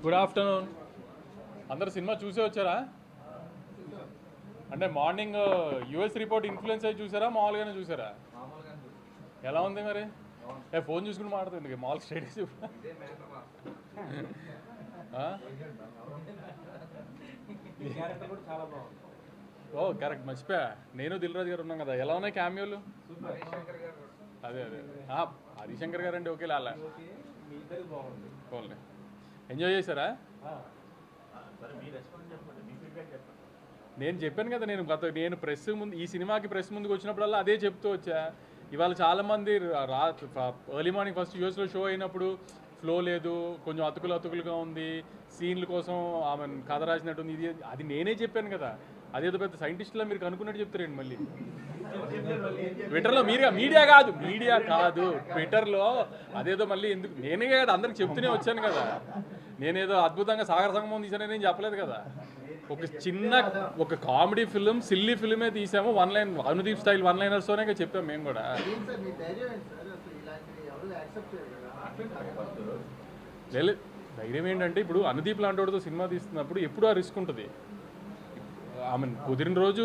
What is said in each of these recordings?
Good afternoon. అందరు cinema చూసే వచ్చారా? అంటే మార్నింగ్ యూఎస్ రిపోర్ట్ ఇన్ఫ్లుయెన్స్ అయ్యి చూసారా, మామూలుగానే చూసారా? ఎలా ఉంది మరి? ఫోన్ చూసుకుని మాట్లాడుతుంది మామూలు స్టేటస్ చెప్పు. ఓ కరెక్ట్, మర్చిపోయా. నేను దిల్ రాజు గారు ఉన్నాం కదా. ఎలా ఉన్నాయి క్యామియోలు? అదే అదే హరిశంకర్ గారు అంటే ఓకే లాలా పోన్లే. ఎంజాయ్ చేశారా? నేను చెప్పాను కదా, నేను ప్రెస్ ముందు, ఈ సినిమాకి ప్రెస్ ముందుకు వచ్చినప్పుడల్లా అదే చెప్తూ వచ్చా. ఇవాళ చాలామంది ఎర్లీ మార్నింగ్ ఫస్ట్ యూఎస్లో షో అయినప్పుడు ఫ్లో లేదు, కొంచెం అతుకులుగా ఉంది, సీన్ల కోసం ఆమె కథ రాసినట్టుంది, ఇది అది నేనే చెప్పాను కదా. అదేదో పెద్ద సైంటిస్టులా మీరు కనుక్కున్నట్టు చెప్తారండి మళ్ళీ. ట్విట్టర్లో మీడియా కాదు ట్విట్టర్లో అదేదో మళ్ళీ ఎందుకు? నేనే కదా అందరికి చెప్తూనే వచ్చాను కదా. నేనేదో అద్భుతంగా సాగర సంగమం తీసానని నేను చెప్పలేదు కదా. ఒక కామెడీ ఫిలిం, సిల్లీ ఫిలిమే తీసాము. One line Anudeep style one లైనర్స్తోనే చెప్పాము మేము కూడా. లేదు, ధైర్యం ఏంటంటే ఇప్పుడు అనుదీప్ లాంటి వాడితో సినిమా తీస్తున్నప్పుడు ఎప్పుడు ఆ రిస్క్ ఉంటుంది. ఆమె కుదిరిన రోజు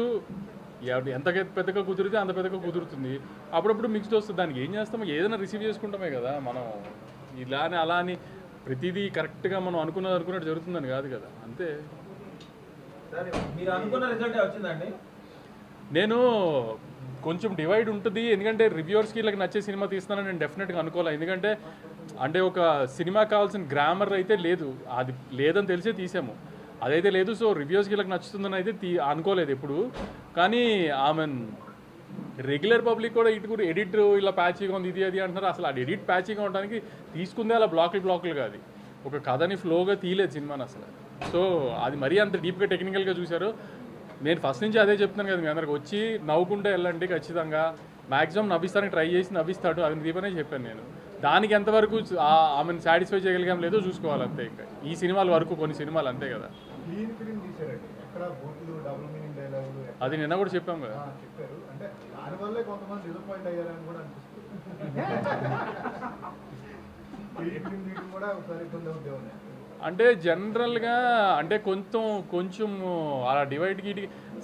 ఎంత పెద్దగా కుదిరితే అంత పెద్దగా కుదురుతుంది. అప్పుడప్పుడు మిక్స్డ్ వస్తుంది. దానికి ఏం చేస్తామో ఏదైనా రిసీవ్ చేసుకుంటామే కదా మనం. ఇలానే అలా అని ప్రతిదీ కరెక్ట్గా మనం అనుకున్నట్టు జరుగుతుందని కాదు కదా, అంతే. నేను కొంచెం డివైడ్ ఉంటుంది, ఎందుకంటే రివ్యూవర్స్కి ఇలా నచ్చే సినిమా తీస్తున్నానని నేను డెఫినెట్గా అనుకోవాలి. ఎందుకంటే అంటే ఒక సినిమా కావాల్సిన గ్రామర్ అయితే లేదు, అది లేదని తెలిసే తీసాము, అదైతే లేదు. సో రివ్యూస్కి ఇలా నచ్చుతుందని అయితే అనుకోలేదు ఎప్పుడు. కానీ ఆమె రెగ్యులర్ పబ్లిక్ కూడా ఇటు కూడా ఎడిట్ ఇలా ప్యాచీగా ఉంది, ఇది అది అంటున్నారు. అసలు అది ఎడిట్ ప్యాచీగా ఉండడానికి తీసుకుందే అలా బ్లాకులు కాదు, ఒక కథని ఫ్లోగా తీయలేదు సినిమాని అసలు. సో అది మరీ అంత డీప్గా టెక్నికల్గా చూశారు. నేను ఫస్ట్ నుంచి అదే చెప్తున్నాను కదా, మీ అందరికి వచ్చి నవ్వుకుంటే వెళ్ళండి, ఖచ్చితంగా మ్యాక్సిమం నవ్విస్తానికి ట్రై చేసి నవ్విస్తాడు, అది దీపనే చెప్పాను నేను. దానికి ఎంతవరకు ఆమెను సాటిస్ఫై చేయగలిగాం లేదో చూసుకోవాలి అంతే. ఇంకా ఈ సినిమాల వరకు కొన్ని సినిమాలు అంతే కదా. అది నిన్న కూడా చెప్పాం కదా. అంటే జనరల్గా అంటే కొంచెం అలా డివైడ్కి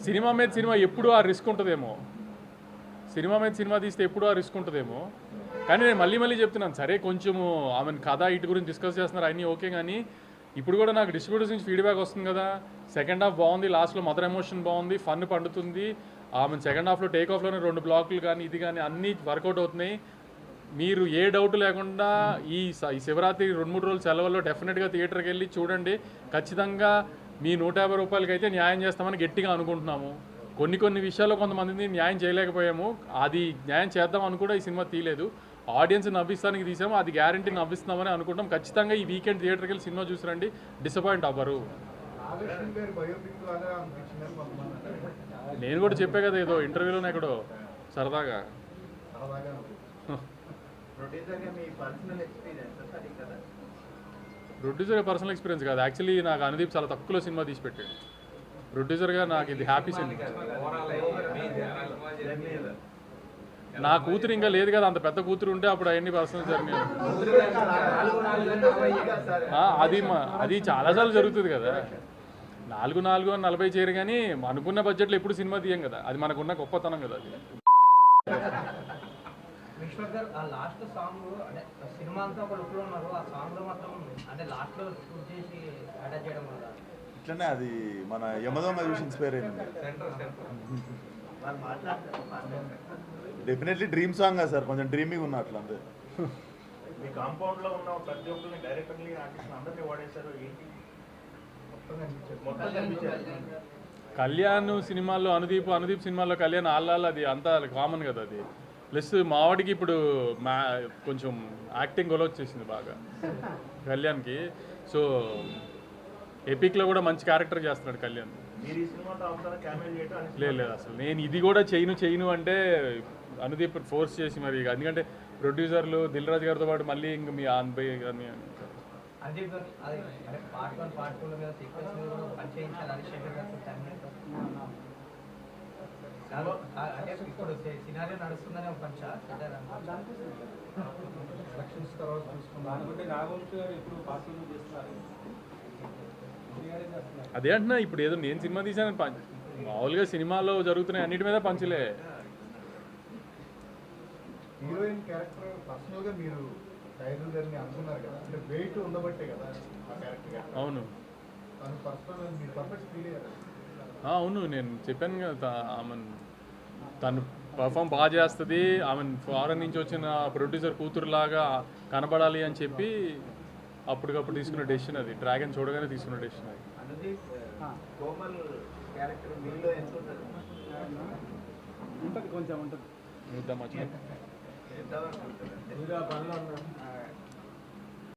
సినిమా మీద సినిమా ఎప్పుడు ఆ రిస్క్ ఉంటుందేమో, సినిమా మీద సినిమా తీస్తే ఎప్పుడు ఆ రిస్క్ ఉంటుందేమో. కానీ నేను మళ్ళీ చెప్తున్నాను, సరే కొంచెము ఆమె కథ ఇటు గురించి డిస్కస్ చేస్తున్నారు అన్నీ ఓకే. కానీ ఇప్పుడు కూడా నాకు డిస్ట్రిబ్యూటర్స్ నుంచి ఫీడ్బ్యాక్ వస్తుంది కదా, సెకండ్ హాఫ్ బాగుంది, లాస్ట్లో మదర్ ఎమోషన్ బాగుంది, ఫన్ పండుతుంది. ఆమె సెకండ్ హాఫ్లో టేక్ ఆఫ్లోనే 2 బ్లాకులు కానీ ఇది కానీ అన్నీ వర్కౌట్ అవుతున్నాయి. మీరు ఏ డౌట్ లేకుండా ఈ శివరాత్రి 2-3 రోజుల సెలవుల్లో డెఫినెట్గా థియేటర్కి వెళ్ళి చూడండి. ఖచ్చితంగా మీ 150 రూపాయలకి అయితే న్యాయం చేస్తామని గట్టిగా అనుకుంటున్నాము. కొన్ని విషయాల్లో కొంతమందిని న్యాయం చేయలేకపోయాము, అది న్యాయం చేద్దామని కూడా ఈ సినిమా తీయలేదు. ఆడియన్స్ నవ్విస్తానికి తీసాము, అది గ్యారంటీ నవ్విస్తున్నామని అనుకుంటాం. ఖచ్చితంగా ఈ వీకెండ్ థియేటర్కి వెళ్ళి సినిమా చూసిరండి, డిసప్పాయింట్ అవ్వరు. నేను కూడా చెప్పే కదా ఏదో ఇంటర్వ్యూలోనే ఎక్కడో సరదాగా. ప్రొడ్యూసర్గా పర్సనల్ ఎక్స్పీరియన్స్ కాదు, యాక్చువల్లీ నాకు అనుదీప్ చాలా తక్కువలో సినిమా తీసి పెట్టాడు. ప్రొడ్యూసర్గా నాకు ఇది హ్యాపీ సినిమా. నా కూతురు ఇంకా లేదు కదా, అంత పెద్ద కూతురు ఉంటే అప్పుడు అవన్నీ పర్సనల్ జరిగినాయి. అది చాలాసార్లు జరుగుతుంది కదా. 4-40 చేయరు, కానీ అనుకున్న బడ్జెట్లో ఎప్పుడు సినిమా తీయం కదా, అది మనకున్న గొప్పతనం కదా. అది ఇట్లనే అది మన యమదొంగ చూసి ఇన్స్పైర్ అయింది. డెఫినెట్లీ డ్రీమ్ సాంగ్ కదా సార్, కొంచెం డ్రీమింగ్ ఉన్న అట్లా అంతే. మీ కాంపౌండ్ లో ఉన్న ప్రతి ఒక్కరిని డైరెక్టర్లీ ఆర్టిస్ట్ అందరినీ వాడేశారు ఏంటి? కళ్యాణ్ సినిమాల్లో అనుదీప్ సినిమాల్లో కళ్యాణ్ ఆళ్ళ అది అంతా కామన్ కదా. అది ప్లస్ మావాడికి ఇప్పుడు కొంచెం యాక్టింగ్ గొలవ వచ్చేసింది బాగా కళ్యాణ్కి. సో ఎపిక్లో కూడా మంచి క్యారెక్టర్ చేస్తున్నాడు కళ్యాణ్. లేదు అసలు నేను ఇది కూడా చేయను అంటే అనుదీప్ ఫోర్స్ చేసి మరి, ఎందుకంటే ప్రొడ్యూసర్లు దిల్ రాజు గారితో పాటు మళ్ళీ ఇంక మీ ఆన్బై కానీ అంటే ఇప్పుడు సినారియో నడుస్తుందనే ఒక పంచ ఎలక్షన్స్ తర్వాత చూసుకున్నాం అనుకుంటే నాగవంశి గారు ఇప్పుడు పార్టీలు చేస్తున్నారు. అదే అంటున్నా, ఇప్పుడు ఏదో నేను సినిమా తీశాను మామూలుగా సినిమాలో జరుగుతున్నాయి అన్నిటి మీద పంచలే. హీరోయిన్ క్యారెక్టర్ పర్సనల్ గా మీరు టైగర్ గారిని అనుకున్నారు కదా, అంటే వెయిట్ ఉండబట్టే కదా ఆ క్యారెక్టర్. అవును తను పర్సనల్ మీరు పర్ఫెక్ట్ ఫీల్ అయ్యారు. అవును, నేను చెప్పాను కదా ఆమె తను పర్ఫామ్ బాగా చేస్తుంది, ఆమె ఫారెన్ నుంచి వచ్చిన ప్రొడ్యూసర్ కూతురులాగా కనబడాలి అని చెప్పి అప్పటికప్పుడు తీసుకున్న డెసిషన్ అది. డ్రాగన్ చూడగానే తీసుకున్న డెసిషన్ అది. అనుదీప్ కోమల్ క్యారెక్టర్ మీలో ఎంత ఉంటుంది? ఉంటుంది, కొంచెం ఉంటుంది. చూద్దాం వచ్చిన ఎంత అనుకుంటారు? మీరు ఆ పనిలో ఉన్నారు.